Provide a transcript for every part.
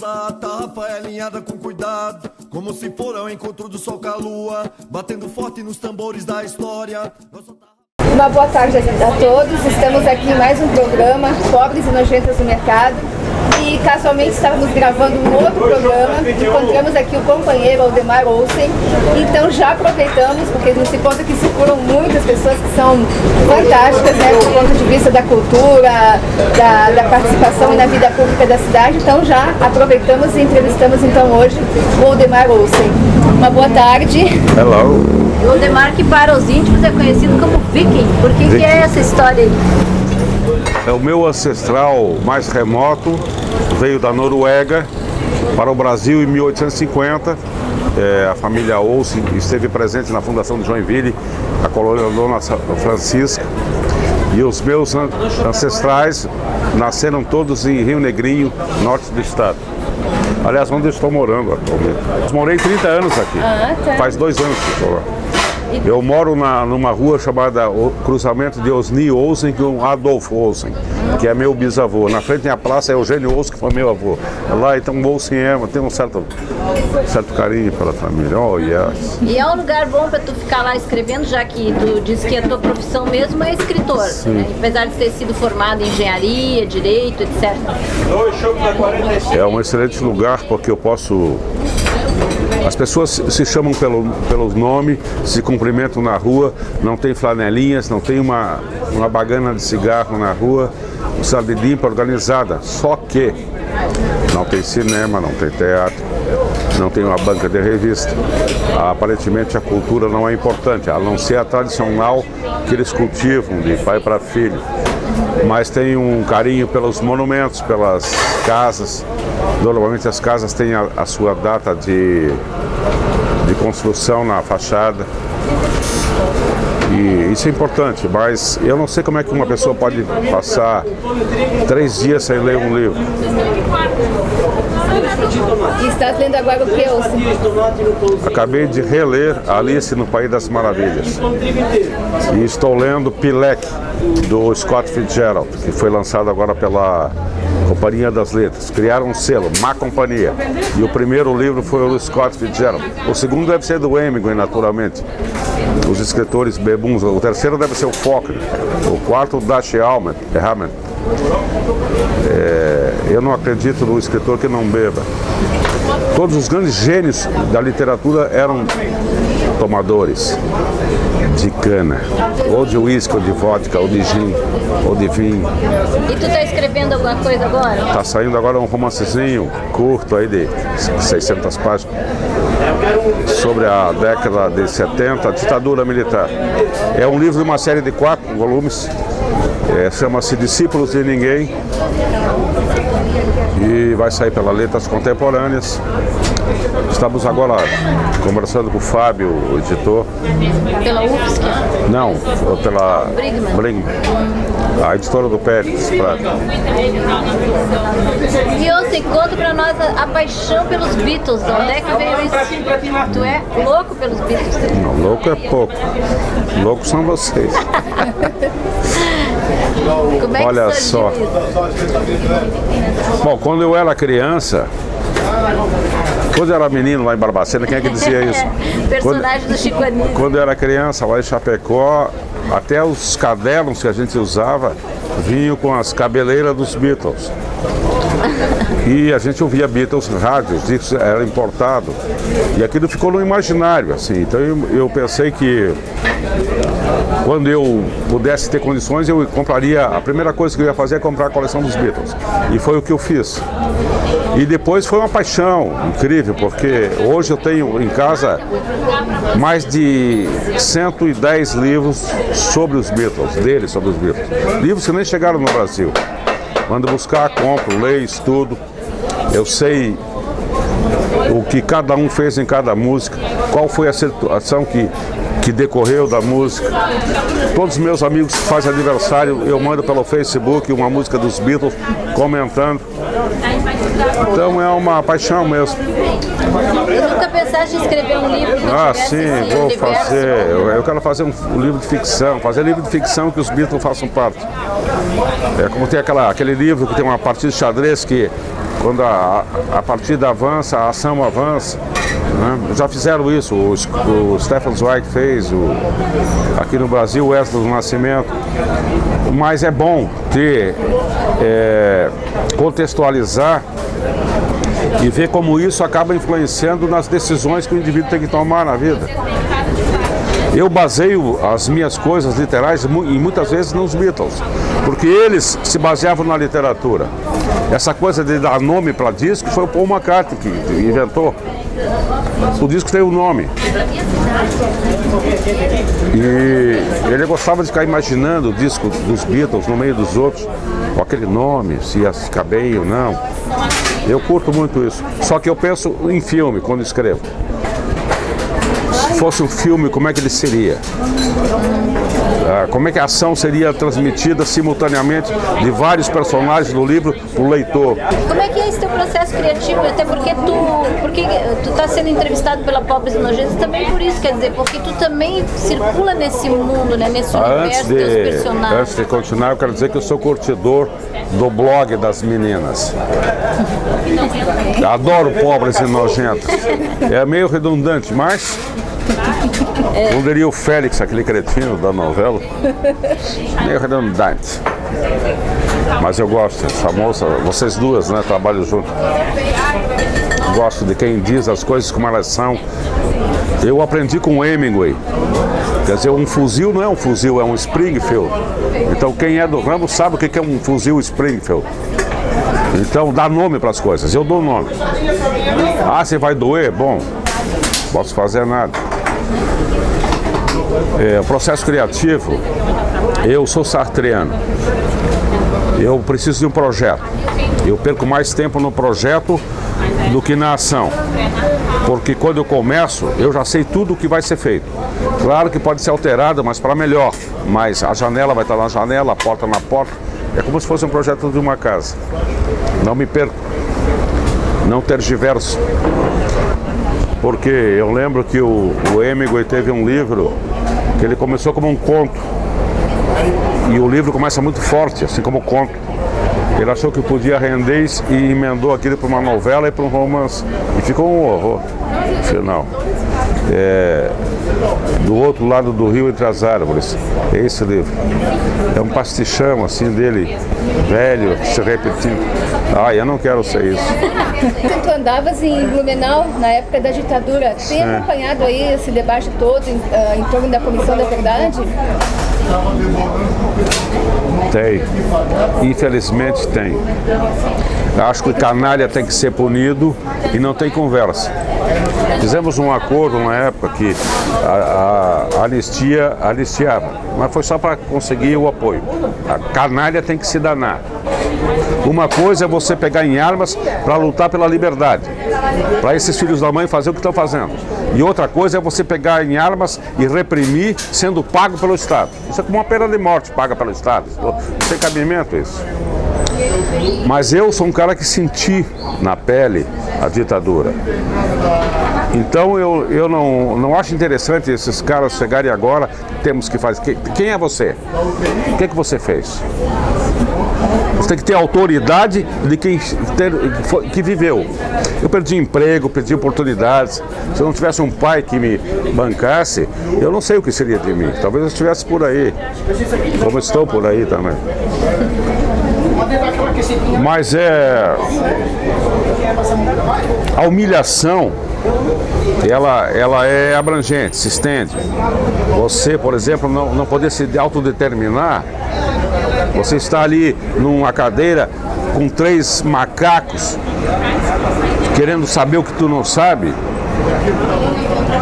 nossa tarrafa é alinhada com cuidado, como se for ao encontro do sol com a lua, batendo forte nos tambores da história. Uma boa tarde a todos, estamos aqui em mais um programa, Pobres e Nojentas do Mercado. E casualmente estávamos gravando um outro programa, encontramos aqui o companheiro Aldemar Olsen, então já aproveitamos, porque nesse ponto aqui circulam muitas pessoas que são fantásticas, né, do ponto de vista da cultura, da participação e na vida pública da cidade, então já aproveitamos e entrevistamos então hoje o Aldemar Olsen. Uma boa tarde. Hello. O Aldemar, que para os íntimos é conhecido como Viking, por que é essa história aí? É o meu ancestral mais remoto, veio da Noruega para o Brasil em 1850. A família Olsen esteve presente na fundação de Joinville, a colônia Dona Francisca. E os meus ancestrais nasceram todos em Rio Negrinho, norte do estado. Aliás, onde eu estou morando atualmente. Eu morei 30 anos aqui, faz 2 anos que estou lá. Eu moro numa rua chamada Cruzamento de Osni Olsen com Adolf Olsen, que é meu bisavô. Na frente tem a praça Eugênio Olsen, que foi meu avô. Lá então o Olsen tem um certo carinho pela família. Oh, yes. E é um lugar bom para tu ficar lá escrevendo, já que tu diz que a tua profissão mesmo é escritor, né? Apesar de ter sido formado em engenharia, direito, etc. É um excelente lugar porque eu posso... As pessoas se chamam pelo nome, se cumprimentam na rua, não tem flanelinhas, não tem uma bagana de cigarro na rua, cidade limpa, organizada. Só que não tem cinema, não tem teatro, não tem uma banca de revista. Aparentemente a cultura não é importante, a não ser a tradicional que eles cultivam de pai para filho. Mas tem um carinho pelos monumentos, pelas casas. Normalmente as casas têm a sua data de construção na fachada. E isso é importante, mas eu não sei como é que uma pessoa pode passar 3 dias sem ler um livro. E estás lendo agora o que, Olsen? Acabei de reler Alice no País das Maravilhas. E estou lendo Pilek, do Scott Fitzgerald, que foi lançado agora pela Companhia das Letras. Criaram um selo, Má Companhia. E o primeiro livro foi o do Scott Fitzgerald. O segundo deve ser do Hemingway, naturalmente. Os escritores bebuns. O terceiro deve ser o Faulkner. O quarto, o Dashiell Hammett. Eu não acredito no escritor que não beba. Todos os grandes gênios da literatura eram tomadores de cana, ou de uísque, ou de vodka, ou de gin, ou de vinho. E tu tá escrevendo alguma coisa agora? Tá saindo agora um romancezinho curto aí de 600 páginas sobre a década de 70, a ditadura militar. É um livro de uma série de 4 volumes, chama-se Discípulos de Ninguém e vai sair pela Letras Contemporâneas. Estamos agora conversando com o Fábio, o editor. Pela UFSC? Não, pela Brigman, a editora do Pérez. E Olsen, conta pra nós a paixão pelos Beatles, de onde é que veio isso? Tu é louco pelos Beatles? Não, louco é pouco. Loucos são vocês. Como é que olha surgiu só. isso? Bom, quando eu era criança, quando eu era menino lá em Barbacena, quem é que dizia isso? Personagem do Chico Anísio. Quando eu era criança lá em Chapecó, até os cadernos que a gente usava vinham com as cabeleiras dos Beatles. E a gente ouvia Beatles rádios, isso era importado. E aquilo ficou no imaginário, assim. Então eu pensei que quando eu pudesse ter condições, eu compraria, a primeira coisa que eu ia fazer é comprar a coleção dos Beatles. E foi o que eu fiz. E depois foi uma paixão incrível, porque hoje eu tenho em casa mais de 110 livros sobre os Beatles, sobre os Beatles. Livros que nem chegaram no Brasil. Mando buscar, compro, leio, estudo. Eu sei o que cada um fez em cada música, qual foi a situação que decorreu da música. Todos os meus amigos que fazem aniversário, eu mando pelo Facebook uma música dos Beatles comentando. Então é uma paixão mesmo. E nunca pensaste em escrever um livro que tivesse Sim, esse vou universo? fazer. Eu quero fazer um livro de ficção, fazer livro de ficção que os Beatles façam parte. É como tem aquele livro que tem uma partida de xadrez que quando a partida avança, a ação avança. Né? Já fizeram isso, o Stefan Zweig fez, aqui no Brasil, o Wesley do Nascimento. Mas é bom contextualizar e ver como isso acaba influenciando nas decisões que o indivíduo tem que tomar na vida. Eu baseio as minhas coisas literais e muitas vezes nos Beatles, porque eles se baseavam na literatura. Essa coisa de dar nome para disco foi o Paul McCartney que inventou. O disco tem um nome. E ele gostava de ficar imaginando o disco dos Beatles no meio dos outros, com aquele nome, se ia ficar bem ou não. Eu curto muito isso. Só que eu penso em filme quando escrevo. Se fosse um filme, como é que ele seria? Como é que a ação seria transmitida simultaneamente de vários personagens do livro para o leitor? Como é que é esse teu processo criativo? Até porque tu está sendo entrevistado pela Pobres e Nojentos também por isso, quer dizer, porque tu também circula nesse mundo, né, nesse universo dos personagens. Antes de continuar, eu quero dizer que eu sou curtidor do blog das meninas. Adoro Pobres e Nojentos. É meio redundante, mas... Como diria o Félix, aquele cretino da novela, meio redundante. Mas eu gosto, essa moça, vocês duas, né, trabalham junto. Gosto de quem diz as coisas como elas são. Eu aprendi com o Hemingway. Quer dizer, um fuzil não é um fuzil, é um Springfield. Então quem é do ramo sabe o que é um fuzil Springfield. Então dá nome para as coisas, eu dou nome. Ah, você vai doer? Bom, posso fazer nada. O processo criativo, eu sou sartreano. Eu preciso de um projeto. Eu perco mais tempo no projeto do que na ação. Porque quando eu começo, eu já sei tudo o que vai ser feito. Claro que pode ser alterado, mas para melhor. Mas a janela vai estar na janela, a porta na porta. É como se fosse um projeto de uma casa. Não me perco. Não tergiverso. Porque eu lembro que o Hemingway teve um livro que ele começou como um conto. E o livro começa muito forte, assim como o conto. Ele achou que podia render e emendou aquilo para uma novela e para um romance. E ficou um horror no final. Do outro lado do rio, entre as árvores. É esse livro. É um pastichão assim dele, velho, se repetindo. Eu não quero ser isso. Tu andavas em Blumenau na época da ditadura. Tem acompanhado aí esse debate todo em torno da Comissão da Verdade? Tem. Infelizmente tem. Acho que o canalha tem que ser punido e não tem conversa. Fizemos um acordo na época que a anistia anistiava, mas foi só para conseguir o apoio. A canalha tem que se danar. Uma coisa é você pegar em armas para lutar pela liberdade, para esses filhos da mãe fazer o que estão fazendo. E outra coisa é você pegar em armas e reprimir sendo pago pelo Estado. Isso é como uma pena de morte paga pelo Estado. Não tem cabimento isso. Mas eu sou um cara que senti na pele a ditadura. Então eu não acho interessante esses caras chegarem agora, temos que fazer. Quem é você? O que você fez? Você tem que ter autoridade de quem que viveu. Eu perdi emprego, perdi oportunidades. Se eu não tivesse um pai que me bancasse, eu não sei o que seria de mim. Talvez eu estivesse por aí, como estou por aí também. Mas a humilhação, ela é abrangente, se estende. Você, por exemplo, não poder se autodeterminar. Você está ali numa cadeira com 3 macacos querendo saber o que tu não sabe.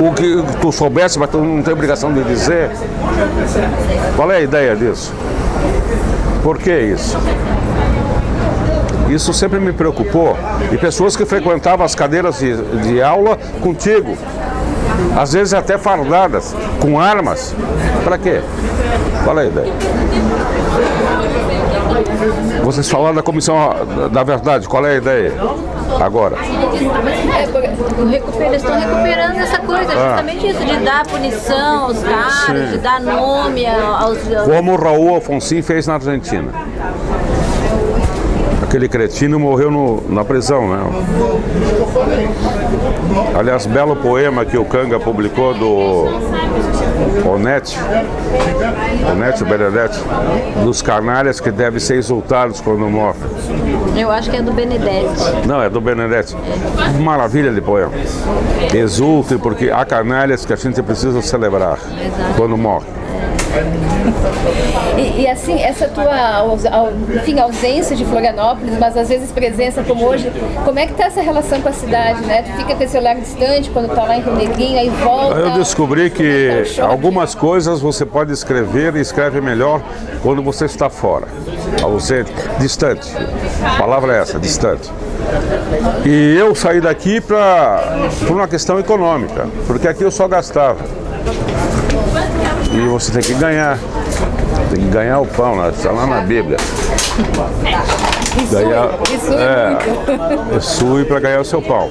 O que tu soubesse, mas tu não tem obrigação de dizer. Qual é a ideia disso? Por que isso? Isso sempre me preocupou. E pessoas que frequentavam as cadeiras de aula contigo, às vezes até fardadas, com armas. Para quê? Qual é a ideia? Vocês falaram da Comissão da Verdade, qual é a ideia? Agora. Eles estão recuperando essa coisa, justamente isso, de dar punição aos caras, de dar nome aos... Como o Raul Alfonsin fez na Argentina. Aquele cretino morreu na prisão, né? Aliás, belo poema que o Canga publicou do Onete Benedetti, dos canalhas que devem ser exultados quando morrem. Eu acho que é do Benedetti. Não, é do Benedetti. Maravilha de poema. Exultem, porque há canalhas que a gente precisa celebrar quando morre. E assim, essa tua ausência de Florianópolis, mas às vezes presença como hoje, como é que tá essa relação com a cidade, né? Tu fica com esse olhar distante quando tá lá em Rio Negrinho, aí volta... Eu descobri que algumas coisas você pode escrever e escreve melhor quando você está fora, ausente, distante. A palavra é essa, distante. E eu saí daqui por uma questão econômica, porque aqui eu só gastava. E você tem que ganhar o pão, né? Está lá na Bíblia. Sui para ganhar o seu pão.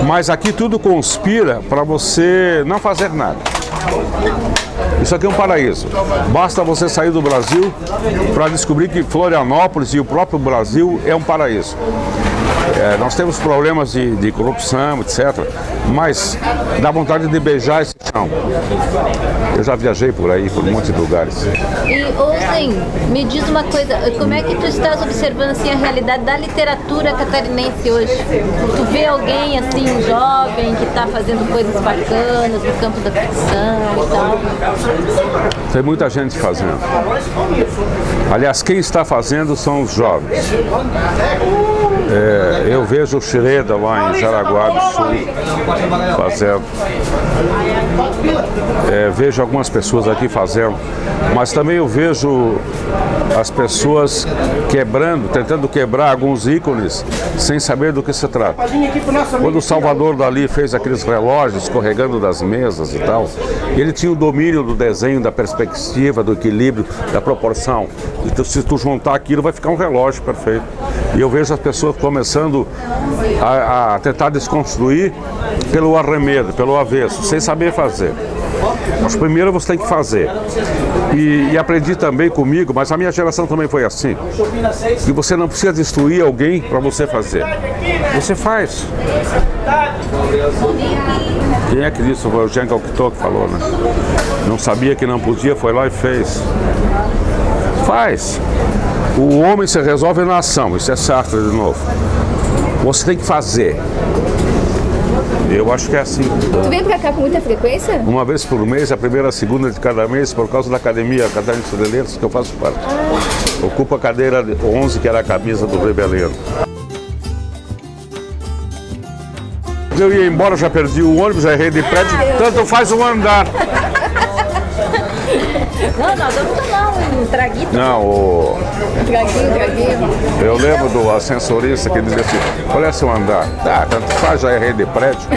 Mas aqui tudo conspira para você não fazer nada. Isso aqui é um paraíso. Basta você sair do Brasil para descobrir que Florianópolis e o próprio Brasil é um paraíso. Nós temos problemas de corrupção, etc. Mas dá vontade de beijar esse chão. Eu já viajei por aí, por um monte de lugares. E, Zen, me diz uma coisa, como é que tu estás observando assim, a realidade da literatura catarinense hoje? Tu vê alguém assim, jovem, que está fazendo coisas bacanas no campo da ficção e tal? Tem muita gente fazendo. Aliás, quem está fazendo são os jovens. Eu vejo o Xereda lá em Jaraguá do Sul fazendo. Vejo algumas pessoas aqui fazendo, mas também eu vejo as pessoas tentando quebrar alguns ícones sem saber do que se trata. Quando o Salvador Dalí fez aqueles relógios escorregando das mesas e tal, ele tinha o domínio do desenho, da perspectiva, do equilíbrio, da proporção. Então, se tu juntar aquilo, vai ficar um relógio perfeito. E eu vejo as pessoas começando a tentar desconstruir pelo arremedo, pelo avesso, sem saber fazer. Mas primeiro você tem que fazer. E aprendi também comigo, mas a minha geração também foi assim, que você não precisa destruir alguém para você fazer. Você faz. Quem é que disse? Foi o Jean Cocteau que falou, né? Não sabia que não podia, foi lá e fez. Faz. O homem se resolve na ação, isso é Sartre de novo. Você tem que fazer. Eu acho que é assim. Tu vem pra cá com muita frequência? Uma vez por mês, a primeira e a segunda de cada mês, por causa da academia Catarinense de Letras, que eu faço parte. Ocupo a cadeira 11, que era a camisa do Rebeleiro. Eu ia embora, já perdi o ônibus, já errei de prédio, tanto faz um andar. Não, nós vamos tomar um traguito. Não, o... Traguinho. Eu lembro do ascensorista que dizia assim, olha seu andar. Tanto faz, já errei de prédio.